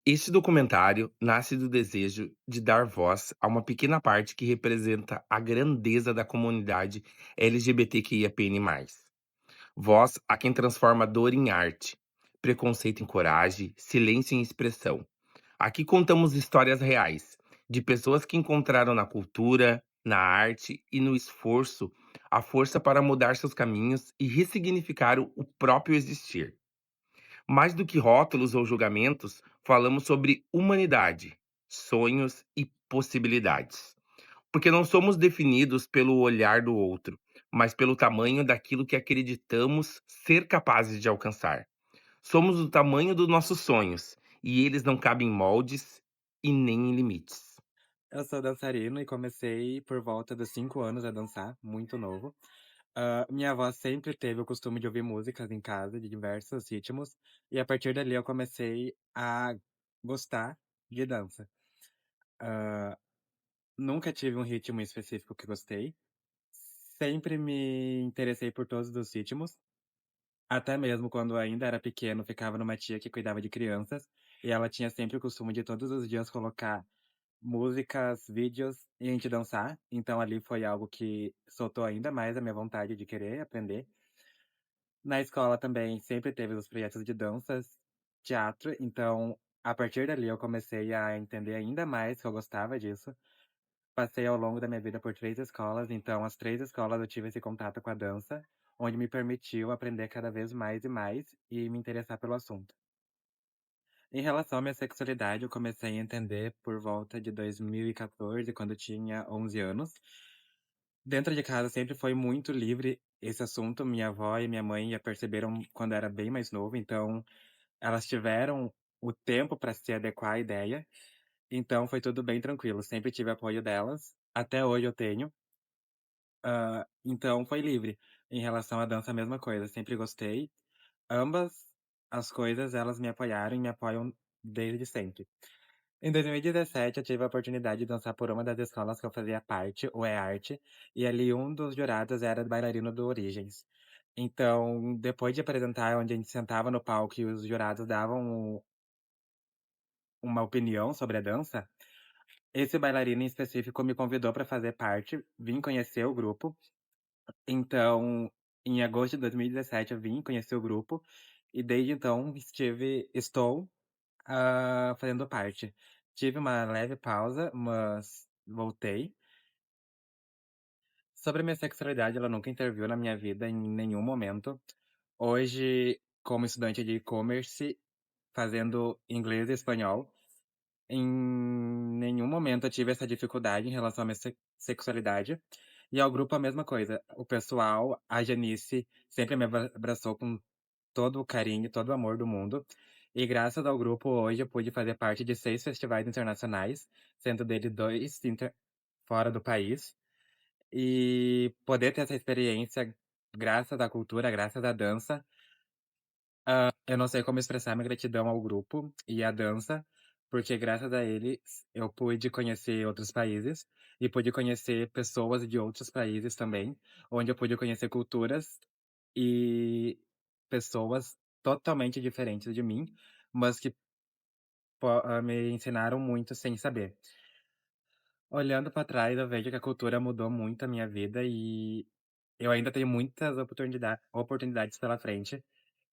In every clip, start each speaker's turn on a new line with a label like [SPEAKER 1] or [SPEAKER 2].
[SPEAKER 1] Este documentário nasce do desejo de dar voz a uma pequena parte que representa a grandeza da comunidade LGBTQIAPN+. Voz a quem transforma dor em arte, preconceito em coragem, silêncio em expressão. Aqui contamos histórias reais, de pessoas que encontraram na cultura, na arte e no esforço a força para mudar seus caminhos e ressignificar o próprio existir. Mais do que rótulos ou julgamentos, falamos sobre humanidade, sonhos e possibilidades. Porque não somos definidos pelo olhar do outro, mas pelo tamanho daquilo que acreditamos ser capazes de alcançar. Somos do tamanho dos nossos sonhos, e eles não cabem em moldes e nem em limites.
[SPEAKER 2] Eu sou dançarino e comecei por volta dos 5 anos a dançar, muito novo. Minha avó sempre teve o costume de ouvir músicas em casa de diversos ritmos, e a partir dali eu comecei a gostar de dança. Hã, Nunca tive um ritmo específico que gostei, sempre me interessei por todos os ritmos, até mesmo quando ainda era pequeno, ficava numa tia que cuidava de crianças, e ela tinha sempre o costume de todos os dias colocar músicas, vídeos e a gente dançar, então ali foi algo que soltou ainda mais a minha vontade de querer aprender. Na escola também sempre teve os projetos de danças, teatro, então a partir dali eu comecei a entender ainda mais que eu gostava disso. Passei ao longo da minha vida por 3 escolas, então as 3 escolas eu tive esse contato com a dança, onde me permitiu aprender cada vez mais e mais e me interessar pelo assunto. Em relação à minha sexualidade, eu comecei a entender por volta de 2014, quando eu tinha 11 anos. Dentro de casa sempre foi muito livre esse assunto, minha avó e minha mãe já perceberam quando eu era bem mais novo, então elas tiveram o tempo para se adequar à ideia, então foi tudo bem tranquilo, sempre tive apoio delas, até hoje eu tenho. Então foi livre. Em relação à dança, a mesma coisa, sempre gostei. Ambas as coisas elas me apoiaram e me apoiam desde sempre. Em 2017, eu tive a oportunidade de dançar por uma das escolas que eu fazia parte, o E-Arte, e ali um dos jurados era bailarino do Origens. Então, depois de apresentar, onde a gente sentava no palco e os jurados davam uma opinião sobre a dança, esse bailarino em específico me convidou para fazer parte, vim conhecer o grupo. Então, em agosto de 2017, eu vim conhecer o grupo, e desde então estou fazendo parte. Tive uma leve pausa, mas voltei. Sobre a minha sexualidade, ela nunca interviu na minha vida em nenhum momento. Hoje, como estudante de e-commerce, fazendo inglês e espanhol, em nenhum momento eu tive essa dificuldade em relação à minha sexualidade. E ao grupo a mesma coisa. O pessoal, a Janice, sempre me abraçou com todo o carinho, todo o amor do mundo. E graças ao grupo, hoje eu pude fazer parte de 6 festivais internacionais, sendo dele 2 fora do país. E poder ter essa experiência graças à cultura, graças à dança, eu não sei como expressar minha gratidão ao grupo e à dança, porque graças a eles eu pude conhecer outros países e pude conhecer pessoas de outros países também, onde eu pude conhecer culturas e pessoas totalmente diferentes de mim, mas que me ensinaram muito sem saber. Olhando para trás, eu vejo que a cultura mudou muito a minha vida e eu ainda tenho muitas oportunidades pela frente.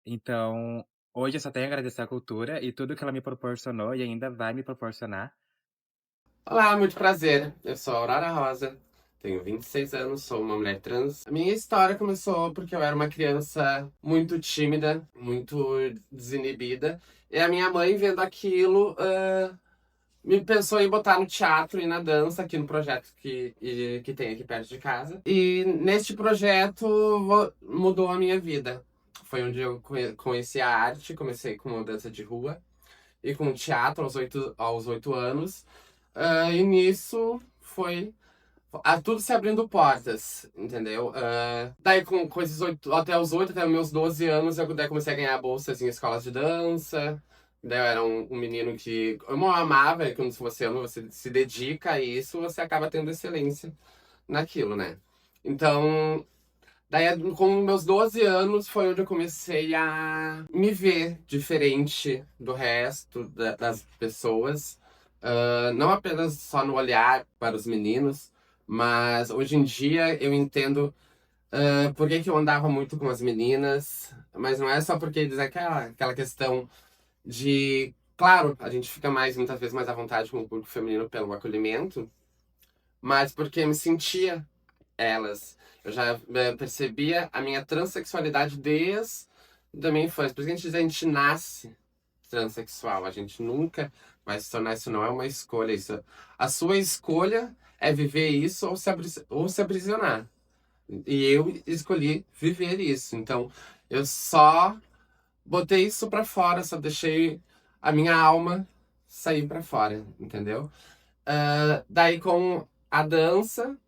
[SPEAKER 2] Então, hoje eu só tenho a agradecer a cultura e tudo que ela me proporcionou e ainda vai me proporcionar.
[SPEAKER 3] Olá, muito prazer. Eu sou a Aurora Rosa, tenho 26 anos, sou uma mulher trans. A minha história começou porque eu era uma criança muito tímida, muito desinibida, e a minha mãe, vendo aquilo, me pensou em botar no teatro e na dança, aqui no projeto que tem aqui perto de casa. E neste projeto mudou a minha vida. Foi onde eu conheci a arte, comecei com dança de rua e com teatro aos oito anos. E nisso foi tudo se abrindo portas, entendeu? Daí com esses até os 8, até os meus 12 anos, eu daí comecei a ganhar bolsas em escolas de dança. Daí eu era um menino que eu amava, e quando você ama, você se dedica a isso, você acaba tendo excelência naquilo, né? Então, Daí, com meus 12 anos, foi onde eu comecei a me ver diferente do resto das pessoas. Não apenas só no olhar para os meninos, mas hoje em dia eu entendo por que que eu andava muito com as meninas. Mas não é só porque diz aquela questão de... Claro, a gente fica muitas vezes mais à vontade com o público feminino pelo acolhimento, mas porque eu me sentia elas. Eu já percebia a minha transexualidade desde a minha infância. Por isso que a gente nasce transexual. A gente nunca vai se tornar, isso não é uma escolha. Isso, a sua escolha é viver isso ou se aprisionar. E eu escolhi viver isso. Então, eu só botei isso pra fora, só deixei a minha alma sair pra fora, entendeu? Daí com a dança,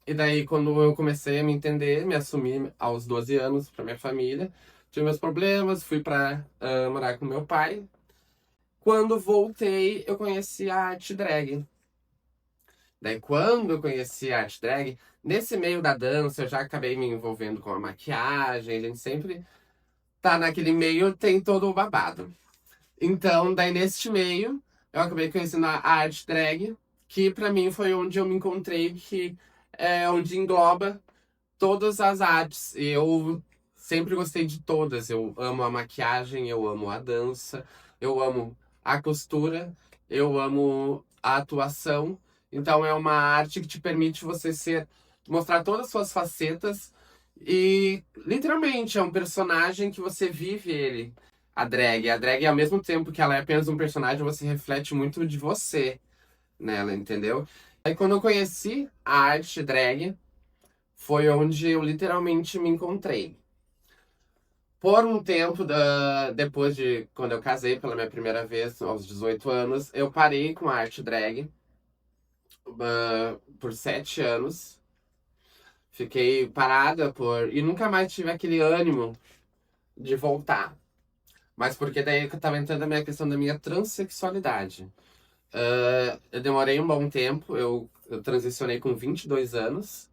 [SPEAKER 3] e daí, quando eu comecei a me entender, me assumi aos 12 anos pra minha família, tive meus problemas, fui pra morar com meu pai. Quando voltei, eu conheci a arte drag. Daí, quando eu conheci a arte drag, nesse meio da dança, eu já acabei me envolvendo com a maquiagem, a gente sempre tá naquele meio, tem todo o babado. Então, daí neste meio, eu acabei conhecendo a arte drag, que pra mim foi onde eu me encontrei, que é onde engloba todas as artes. Eu sempre gostei de todas. Eu amo a maquiagem, eu amo a dança, eu amo a costura, eu amo a atuação. Então é uma arte que te permite você mostrar todas as suas facetas e literalmente é um personagem que você vive ele. A drag. A drag, ao mesmo tempo que ela é apenas um personagem, você reflete muito de você nela, entendeu? Aí quando eu conheci a arte drag, foi onde eu literalmente me encontrei. Por um tempo, depois de quando eu casei pela minha primeira vez, aos 18 anos, eu parei com a arte drag por 7 anos. Fiquei parada e nunca mais tive aquele ânimo de voltar. Mas porque daí eu tava entrando a minha questão da minha transexualidade. Eu demorei um bom tempo, eu transicionei com 22 anos,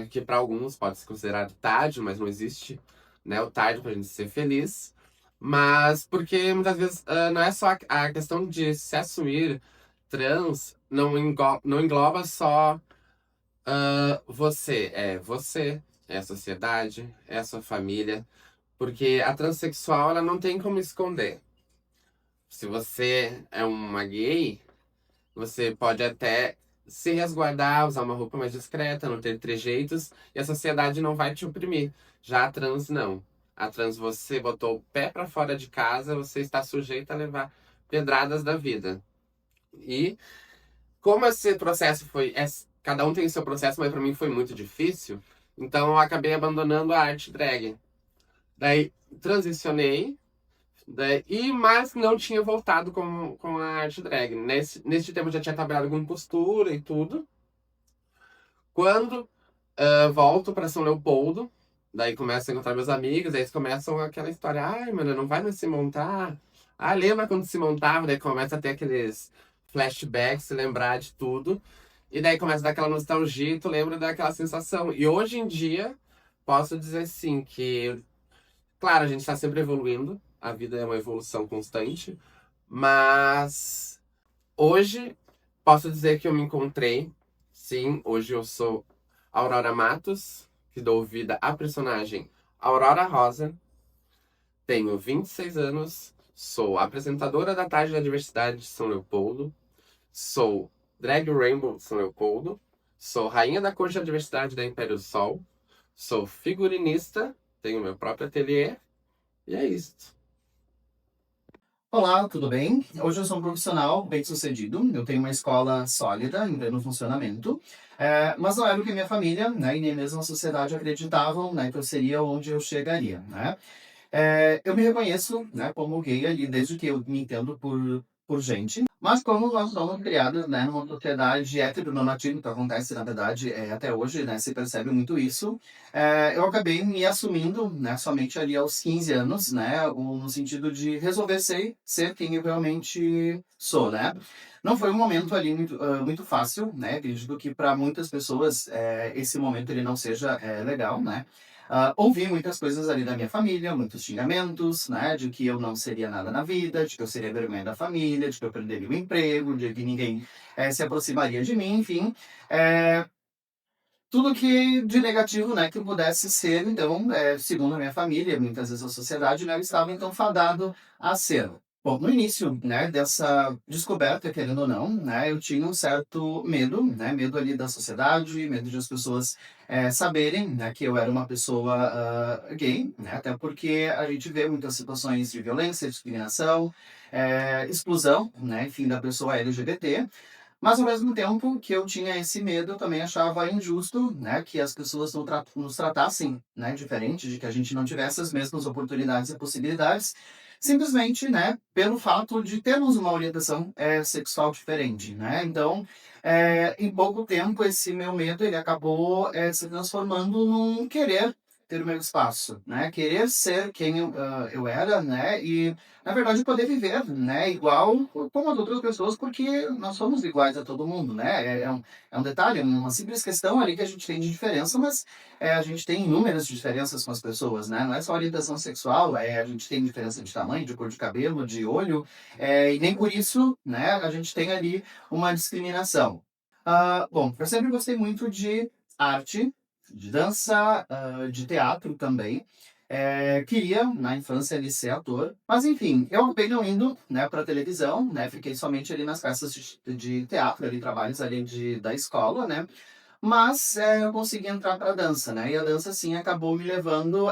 [SPEAKER 3] que para alguns pode ser considerado tarde, mas não existe, né, o tarde pra gente ser feliz. Mas porque muitas vezes não é só a questão de se assumir trans, não engloba só você, é a sociedade, é a sua família, porque a transexual ela não tem como esconder. Se você é uma gay, você pode até se resguardar, usar uma roupa mais discreta, não ter trejeitos, e a sociedade não vai te oprimir. Já a trans, não. A trans, você botou o pé pra fora de casa, você está sujeito a levar pedradas da vida. E como esse processo cada um tem o seu processo, mas pra mim foi muito difícil, então eu acabei abandonando a arte drag. Daí transicionei, mas não tinha voltado com a arte drag. Nesse tempo eu já tinha trabalhado com costura e tudo. Quando volto para São Leopoldo, daí começo a encontrar meus amigos, aí eles começam aquela história, ai, mano, não vai mais se montar? Ah, lembra quando se montava? Daí começa a ter aqueles flashbacks, se lembrar de tudo. E daí começa a dar aquela nostalgia e tu lembra daquela sensação. E hoje em dia, posso dizer sim que, claro, a gente está sempre evoluindo, a vida é uma evolução constante, mas hoje posso dizer que eu me encontrei. Sim, hoje eu sou Aurora Matos, que dou vida à personagem Aurora Rosa. Tenho 26 anos, sou apresentadora da Tarde da Diversidade de São Leopoldo, sou Drag Rainbow de São Leopoldo, sou rainha da Corte da Diversidade da Império do Sol, sou figurinista, tenho meu próprio ateliê, e é isso.
[SPEAKER 4] Olá, tudo bem? Hoje eu sou um profissional bem-sucedido, eu tenho uma escola sólida, em pleno funcionamento, mas não era o que minha família, né, e nem mesmo a sociedade acreditavam, né, que eu seria onde eu chegaria, né? Eu me reconheço, né, como gay ali desde que eu me entendo por gente. Mas como nós somos criados, né, numa sociedade heteronormativa, que acontece, na verdade, até hoje, né, se percebe muito isso, eu acabei me assumindo, né, somente ali aos 15 anos, né, no sentido de resolver ser quem eu realmente sou, né. Não foi um momento ali muito fácil, né, acredito que para muitas pessoas esse momento ele não seja legal, né. Ouvi muitas coisas ali da minha família, muitos xingamentos, né, de que eu não seria nada na vida, de que eu seria vergonha da família, de que eu perderia o emprego, de que ninguém se aproximaria de mim, enfim. Eh, Tudo que de negativo, né, que eu pudesse ser, então, segundo a minha família, muitas vezes a sociedade, né, eu estava então fadado a ser. Bom, no início, né, dessa descoberta, querendo ou não, né, eu tinha um certo medo, né, medo ali da sociedade, medo de as pessoas saberem, né, que eu era uma pessoa gay, né, até porque a gente vê muitas situações de violência, discriminação, exclusão, né, enfim, da pessoa LGBT, mas ao mesmo tempo que eu tinha esse medo, eu também achava injusto, né, que as pessoas nos tratassem, né, diferente, de que a gente não tivesse as mesmas oportunidades e possibilidades, simplesmente, né, pelo fato de termos uma orientação sexual diferente, né. Então, em pouco tempo, esse meu medo ele acabou se transformando num querer ter o meu espaço, né, querer ser quem eu era, né, e na verdade, poder viver, né, igual como as outras pessoas, porque nós somos iguais a todo mundo, né? É um detalhe, uma simples questão ali que a gente tem de diferença, mas a gente tem inúmeras diferenças com as pessoas, né? Não é só orientação sexual, a gente tem diferença de tamanho, de cor de cabelo, de olho, e nem por isso, né, a gente tem ali uma discriminação. Bom, eu sempre gostei muito de arte, de dança, de teatro também. Queria, na infância, ali, ser ator, mas enfim, eu acabei não indo, né, para televisão, né, fiquei somente ali nas peças de teatro, ali, trabalhos ali da escola, né, mas eu consegui entrar para dança, né, e a dança, assim, acabou me levando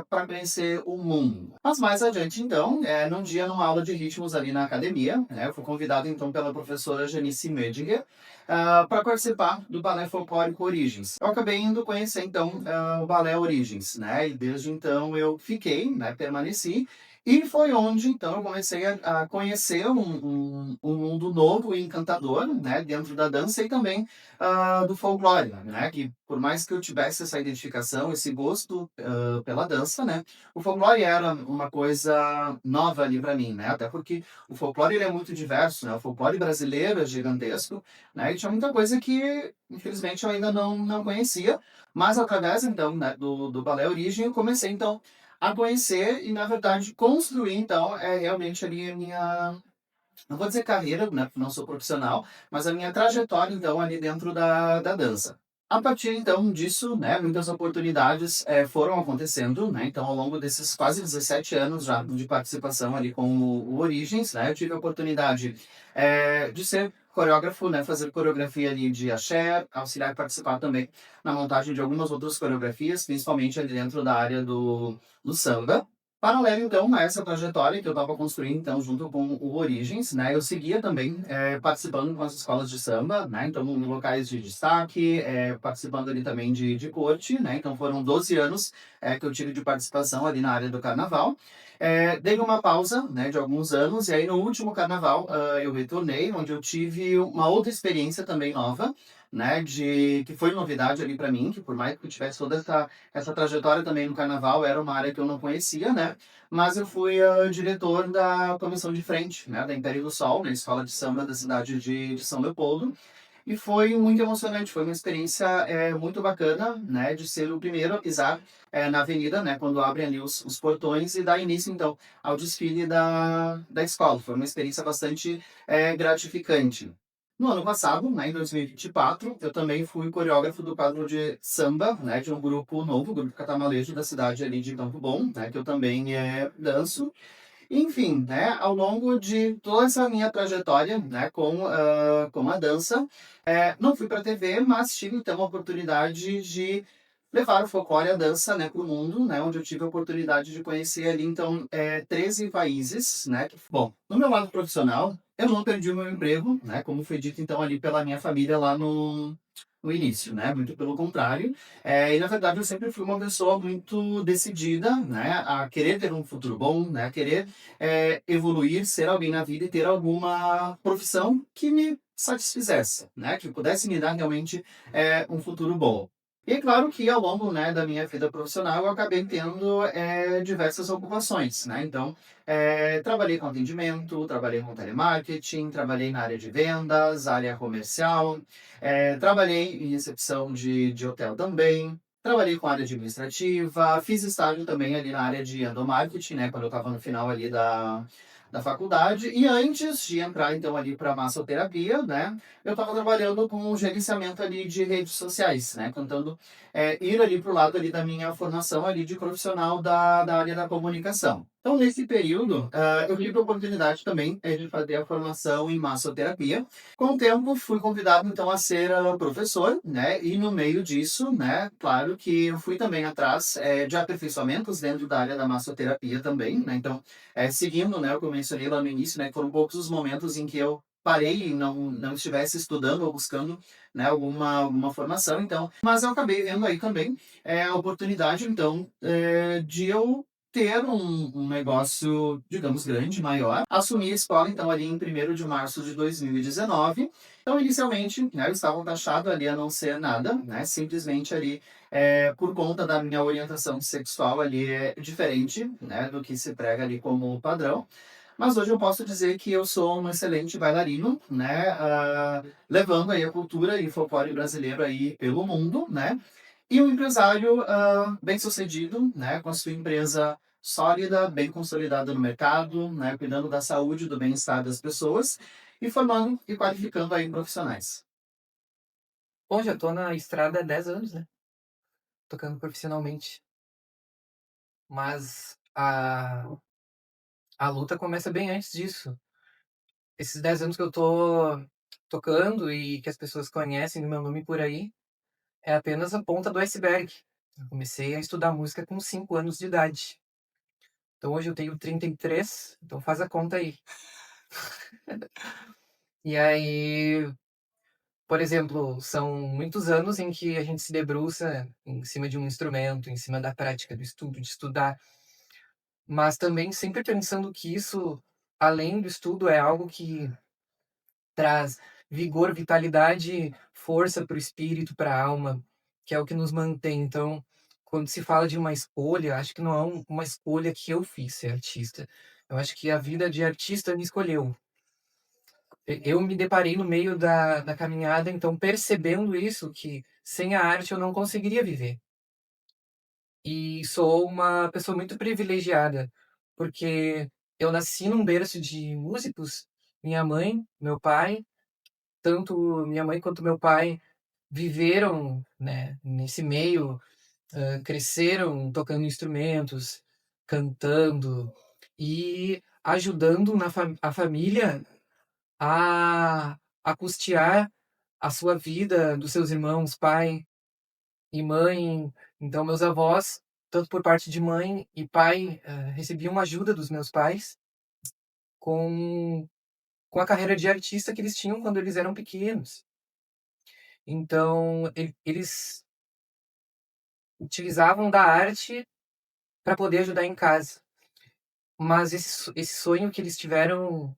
[SPEAKER 4] para conhecer o mundo. Mas mais adiante, então, num dia, numa aula de ritmos ali na academia, né, eu fui convidado, então, pela professora Janice Mediger, para participar do Balé Folclórico Origens. Eu acabei indo conhecer, então, o Balé Origens, né, e desde então eu fiquei, né, permaneci, e foi onde, então, eu comecei a conhecer um mundo novo e encantador, né, dentro da dança e também do folclore, né? Que por mais que eu tivesse essa identificação, esse gosto pela dança, né? O folclore era uma coisa nova ali para mim, né? Até porque o folclore ele é muito diverso, né? O folclore brasileiro é gigantesco, né? E tinha muita coisa que, infelizmente, eu ainda não conhecia, mas através, então, né, do Balé Origem, eu comecei, então, a conhecer e, na verdade, construir, então, realmente ali a minha não vou dizer carreira, né, porque não sou profissional, mas a minha trajetória, então, ali dentro da dança. A partir, então, disso, né, muitas oportunidades foram acontecendo, né, então, ao longo desses quase 17 anos já de participação ali com o Origens, né, eu tive a oportunidade de ser coreógrafo, né, fazer coreografia ali de axé, auxiliar e participar também na montagem de algumas outras coreografias, principalmente ali dentro da área do samba. Paralelo, então, a essa trajetória que eu estava construindo, então, junto com o Origens, né, eu seguia também participando com as escolas de samba, né, então, em locais de destaque, participando ali também de corte, né, então foram 12 anos que eu tive de participação ali na área do carnaval. Dei uma pausa, né, de alguns anos, e aí no último carnaval eu retornei, onde eu tive uma outra experiência também nova, né, que foi novidade ali para mim, que por mais que eu tivesse toda essa trajetória também no carnaval, era uma área que eu não conhecia, né? Mas eu fui diretor da comissão de frente, né, da Império do Sol, na escola de samba da cidade de São Leopoldo. E foi muito emocionante, foi uma experiência muito bacana, né, de ser o primeiro a pisar na avenida, né, quando abrem ali os portões e dar início, então, ao desfile da escola. Foi uma experiência bastante gratificante. No ano passado, né, em 2024, eu também fui coreógrafo do quadro de samba, né, de um grupo novo, o Grupo Catamalejo, da cidade ali de Campo Bom, né, que eu também danço. Enfim, né, ao longo de toda essa minha trajetória, né, com a dança, não fui para a TV, mas tive então a oportunidade de levar o folclore e a dança, né, para o mundo, né, onde eu tive a oportunidade de conhecer ali, então, 13 países, né. Bom, no meu lado profissional, eu não perdi o meu emprego, né, como foi dito, então, ali pela minha família lá no início, né, muito pelo contrário. E na verdade eu sempre fui uma pessoa muito decidida, né, a querer ter um futuro bom, né, a querer, evoluir, ser alguém na vida e ter alguma profissão que me satisfizesse, né, que pudesse me dar realmente, um futuro bom. E é claro que ao longo, né, da minha vida profissional eu acabei tendo, diversas ocupações, né, então, trabalhei com atendimento, trabalhei com telemarketing, trabalhei na área de vendas, área comercial, trabalhei em recepção de hotel também, trabalhei com área administrativa, fiz estágio também ali na área de endomarketing, né, quando eu estava no final ali da faculdade. E antes de entrar então ali para massoterapia, né, eu estava trabalhando com o gerenciamento ali de redes sociais, né, tentando ir ali para o lado ali da minha formação ali de profissional da área da comunicação. Então, nesse período, eu tive a oportunidade também de fazer a formação em massoterapia. Com o tempo, fui convidado então a ser professor, né? E no meio disso, né? Claro que eu fui também atrás de aperfeiçoamentos dentro da área da massoterapia também, né? Então, seguindo, né? O que eu mencionei lá no início, né? Foram poucos os momentos em que eu parei e não estivesse estudando ou buscando, né? Alguma formação, então. Mas eu acabei vendo aí também a oportunidade, então, de eu ter um negócio, digamos, grande, maior. Assumi a escola, então, ali em 1º de março de 2019. Então, inicialmente, né, eu estava taxado ali a não ser nada, né, simplesmente ali, por conta da minha orientação sexual ali é diferente, né, do que se prega ali como padrão. Mas hoje eu posso dizer que eu sou um excelente bailarino, né, levando aí a cultura e folclore brasileiro aí pelo mundo, né, e um empresário bem-sucedido, né, com a sua empresa sólida, bem consolidada no mercado, né, cuidando da saúde e do bem-estar das pessoas e formando e qualificando aí profissionais.
[SPEAKER 5] Bom, já tô na estrada há 10 anos, né, tocando profissionalmente, mas a luta começa bem antes disso. Esses 10 anos que eu tô tocando e que as pessoas conhecem o meu nome por aí, é apenas a ponta do iceberg. Eu comecei a estudar música com 5 anos de idade. Então hoje eu tenho 33, então faz a conta aí. E aí, por exemplo, são muitos anos em que a gente se debruça em cima de um instrumento, em cima da prática do estudo, de estudar, mas também sempre pensando que isso, além do estudo, é algo que traz vigor, vitalidade, força para o espírito, para a alma, que é o que nos mantém. Então, quando se fala de uma escolha, acho que não é uma escolha que eu fiz ser artista. Eu acho que a vida de artista me escolheu. Eu me deparei no meio da caminhada, então percebendo isso, que sem a arte eu não conseguiria viver. E sou uma pessoa muito privilegiada, porque eu nasci num berço de músicos. Minha mãe, meu pai, tanto minha mãe quanto meu pai viveram, né, nesse meio, cresceram tocando instrumentos, cantando e ajudando a família a custear a sua vida, dos seus irmãos, pai e mãe. Então meus avós, tanto por parte de mãe e pai, recebiam ajuda dos meus pais com a carreira de artista que eles tinham quando eles eram pequenos. Então eles utilizavam da arte para poder ajudar em casa. Mas esse sonho que eles tiveram,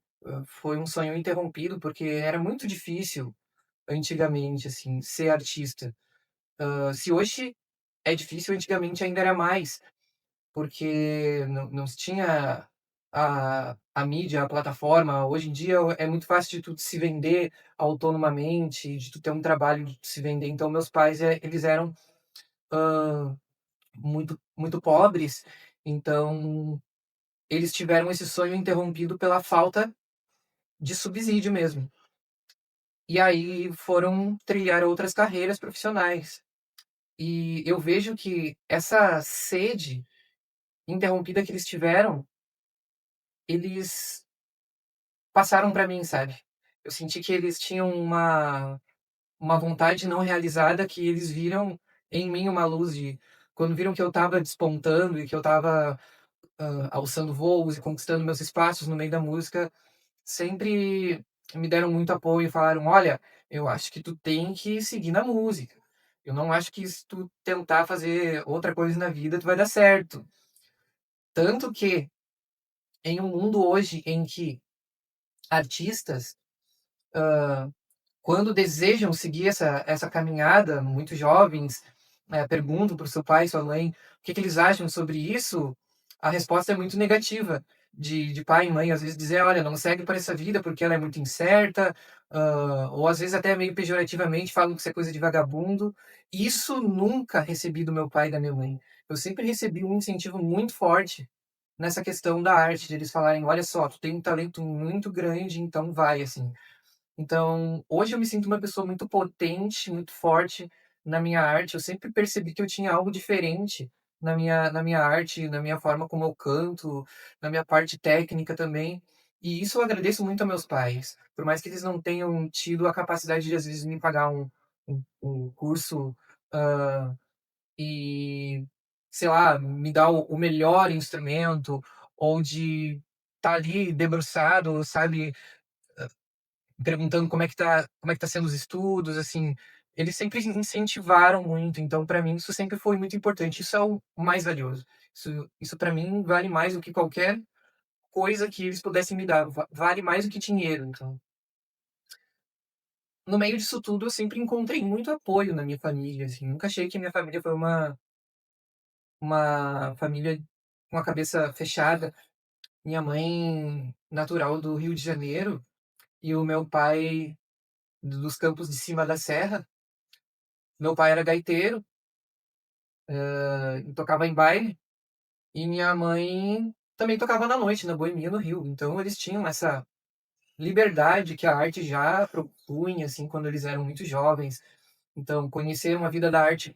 [SPEAKER 5] foi um sonho interrompido, porque era muito difícil antigamente, assim, ser artista. Se hoje é difícil, antigamente ainda era mais, porque não se tinha a mídia, a plataforma. Hoje em dia é muito fácil de tu se vender autonomamente, de tu ter um trabalho, de tu se vender. Então meus pais, eles eram, hã, muito pobres, então eles tiveram esse sonho interrompido pela falta de subsídio mesmo. E aí foram trilhar outras carreiras profissionais. E eu vejo que essa sede interrompida que eles tiveram, eles passaram para mim, sabe. Eu senti que eles tinham uma vontade não realizada que eles viram em mim uma luz de quando viram que eu estava despontando e que eu estava, alçando voos e conquistando meus espaços no meio da música, sempre me deram muito apoio e falaram: "Olha, eu acho que tu tem que seguir na música. Eu não acho que se tu tentar fazer outra coisa na vida, tu vai dar certo". Tanto que, em um mundo hoje em que artistas, quando desejam seguir essa caminhada, muito jovens, perguntam para o seu pai e sua mãe o que que eles acham sobre isso, a resposta é muito negativa, de pai e mãe, às vezes dizer: "Olha, não segue por essa vida porque ela é muito incerta", ou às vezes até meio pejorativamente falam que isso é coisa de vagabundo. Isso nunca recebi do meu pai e da minha mãe. Eu sempre recebi um incentivo muito forte nessa questão da arte, de eles falarem: "Olha só, tu tem um talento muito grande, então vai, assim". Então, hoje eu me sinto uma pessoa muito potente, muito forte na minha arte. Eu sempre percebi que eu tinha algo diferente na minha arte, na minha forma como eu canto, na minha parte técnica também. E isso eu agradeço muito a meus pais. Por mais que eles não tenham tido a capacidade de, às vezes, me pagar um curso, hã, e, sei lá, me dar o melhor instrumento, ou de estar ali debruçado, sabe, perguntando como é que tá sendo os estudos, assim, eles sempre incentivaram muito, então pra mim isso sempre foi muito importante, isso é o mais valioso. Isso para mim vale mais do que qualquer coisa que eles pudessem me dar, vale mais do que dinheiro, então. No meio disso tudo eu sempre encontrei muito apoio na minha família, assim, nunca achei que minha família foi uma família com a cabeça fechada. Minha mãe natural do Rio de Janeiro e o meu pai dos campos de cima da serra. Meu pai era gaiteiro, e tocava em baile, e minha mãe também tocava na noite, na boemia no Rio. Então eles tinham essa liberdade que a arte já propunha, assim, quando eles eram muito jovens. Então conheceram a vida da arte,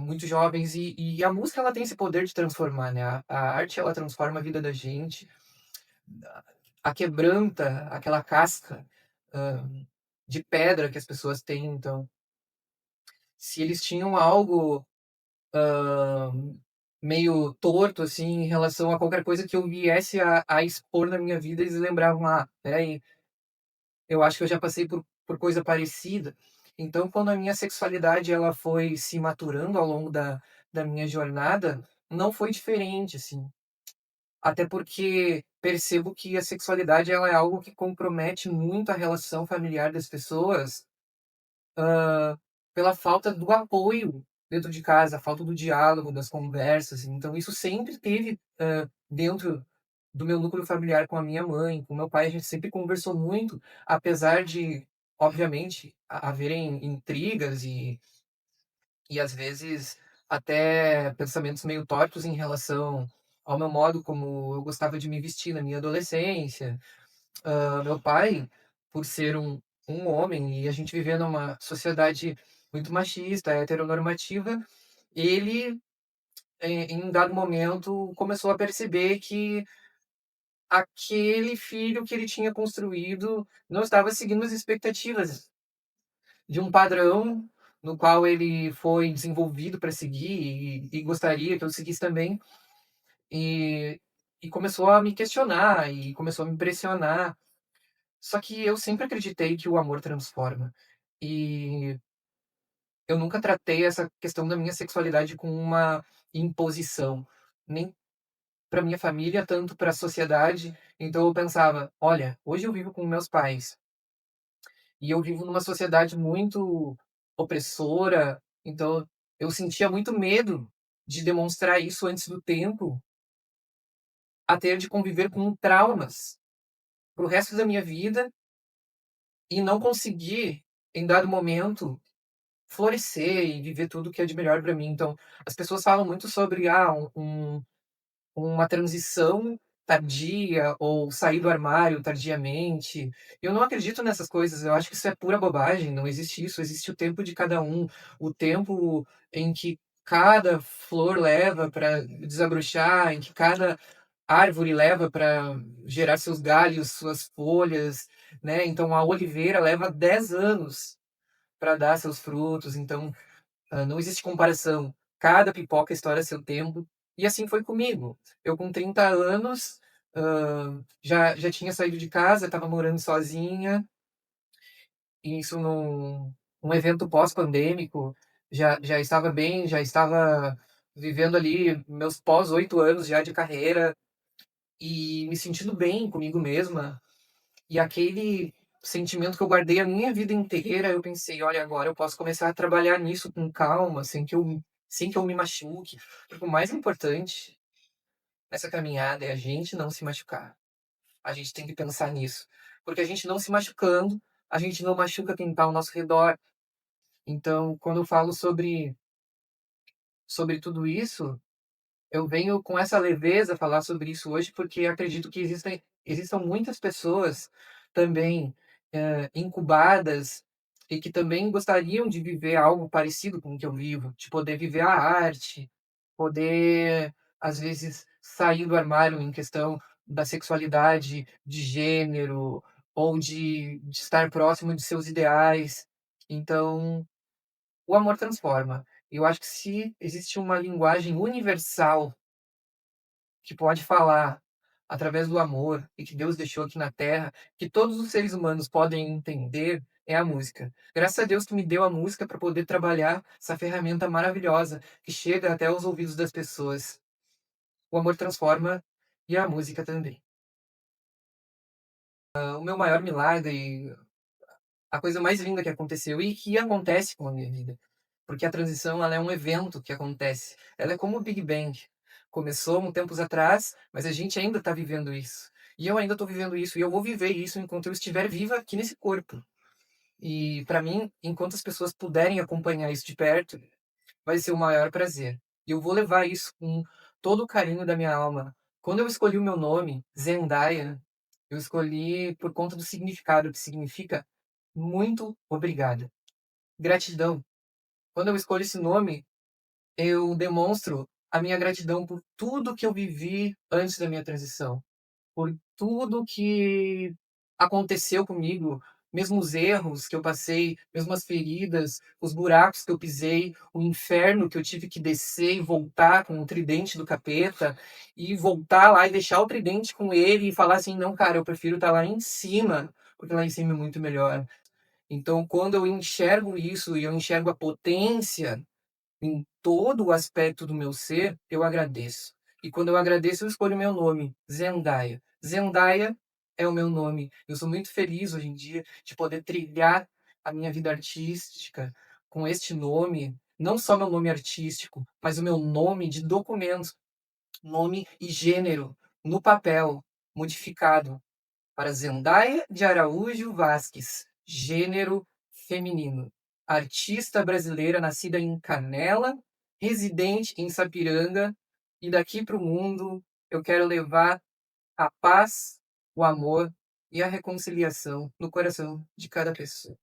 [SPEAKER 5] muito jovens, e a música ela tem esse poder de transformar, né. A arte ela transforma a vida da gente, quebranta aquela casca, hã, de pedra que as pessoas têm. Então, se eles tinham algo hã, meio torto, assim, em relação a qualquer coisa que eu viesse a expor na minha vida, eles lembravam: "Ah, espera aí, eu acho que eu já passei por coisa parecida". Então, quando a minha sexualidade ela foi se maturando ao longo da minha jornada, não foi diferente, assim. Até porque percebo que a sexualidade ela é algo que compromete muito a relação familiar das pessoas, pela falta do apoio dentro de casa, a falta do diálogo, das conversas. Então isso sempre teve, dentro do meu núcleo familiar com a minha mãe, com meu pai, a gente sempre conversou muito, apesar de, obviamente, haverem intrigas e às vezes até pensamentos meio tortos em relação ao meu modo como eu gostava de me vestir na minha adolescência. Meu pai, por ser um homem e a gente viver numa sociedade muito machista, heteronormativa, ele, em um dado momento, começou a perceber que aquele filho que ele tinha construído não estava seguindo as expectativas de um padrão no qual ele foi desenvolvido para seguir e gostaria que eu seguisse também. E e começou a me questionar e começou a me pressionar. Só que eu sempre acreditei que o amor transforma. E eu nunca tratei essa questão da minha sexualidade com uma imposição, nem para minha família, tanto para a sociedade. Então eu pensava: "Olha, hoje eu vivo com meus pais, e eu vivo numa sociedade muito opressora", então eu sentia muito medo de demonstrar isso antes do tempo, a ter de conviver com traumas para o resto da minha vida e não conseguir, em dado momento, florescer e viver tudo que é de melhor para mim. Então, as pessoas falam muito sobre, uma transição tardia ou sair do armário tardiamente. Eu não acredito nessas coisas, eu acho que isso é pura bobagem, não existe isso, existe o tempo de cada um, o tempo em que cada flor leva para desabrochar, em que cada árvore leva para gerar seus galhos, suas folhas, né. Então a oliveira leva 10 anos para dar seus frutos. Então não existe comparação. Cada pipoca estoura seu tempo. E assim foi comigo. Eu com 30 anos, já tinha saído de casa, estava morando sozinha, e isso num evento pós-pandêmico, já estava bem, já estava vivendo ali meus pós 8 anos já de carreira e me sentindo bem comigo mesma. E aquele sentimento que eu guardei a minha vida inteira, eu pensei: "Olha, agora eu posso começar a trabalhar nisso com calma, sem que eu me machuque". Porque o mais importante nessa caminhada é a gente não se machucar. A gente tem que pensar nisso, porque a gente não se machucando, a gente não machuca quem está ao nosso redor. Então, quando eu falo sobre tudo isso, eu venho com essa leveza falar sobre isso hoje, porque acredito que existam muitas pessoas também, incubadas e que também gostariam de viver algo parecido com o que eu vivo, de poder viver a arte, poder, às vezes, sair do armário em questão da sexualidade, de gênero ou de estar próximo de seus ideais. Então, o amor transforma. Eu acho que se existe uma linguagem universal que pode falar através do amor e que Deus deixou aqui na Terra, que todos os seres humanos podem entender, é a música. Graças a Deus que me deu a música para poder trabalhar essa ferramenta maravilhosa que chega até os ouvidos das pessoas. O amor transforma e a música também. O meu maior milagre, a coisa mais linda que aconteceu e que acontece com a minha vida, porque a transição ela é um evento que acontece. Ela é como o Big Bang. Começou um tempos atrás, mas a gente ainda está vivendo isso. E eu ainda estou vivendo isso, e eu vou viver isso enquanto eu estiver viva aqui nesse corpo. E para mim, enquanto as pessoas puderem acompanhar isso de perto, vai ser o maior prazer. E eu vou levar isso com todo o carinho da minha alma. Quando eu escolhi o meu nome, Zendaya, eu escolhi por conta do significado, que significa muito obrigada. Gratidão. Quando eu escolho esse nome, eu demonstro a minha gratidão por tudo que eu vivi antes da minha transição, por tudo que aconteceu comigo, mesmo os erros que eu passei, mesmo as feridas, os buracos que eu pisei, o inferno que eu tive que descer e voltar com o tridente do capeta, e voltar lá e deixar o tridente com ele e falar assim: não, cara, eu prefiro estar lá em cima, porque lá em cima é muito melhor. Então, quando eu enxergo isso e eu enxergo a potência em todo o aspecto do meu ser, eu agradeço. E quando eu agradeço, eu escolho o meu nome, Zendaya. Zendaya é o meu nome. Eu sou muito feliz hoje em dia de poder trilhar a minha vida artística com este nome, não só meu nome artístico, mas o meu nome de documento, nome e gênero no papel, modificado para Zendaya de Araújo Vasques, gênero feminino. Artista brasileira nascida em Canela, residente em Sapiranga, e daqui para o mundo eu quero levar a paz, o amor e a reconciliação no coração de cada pessoa.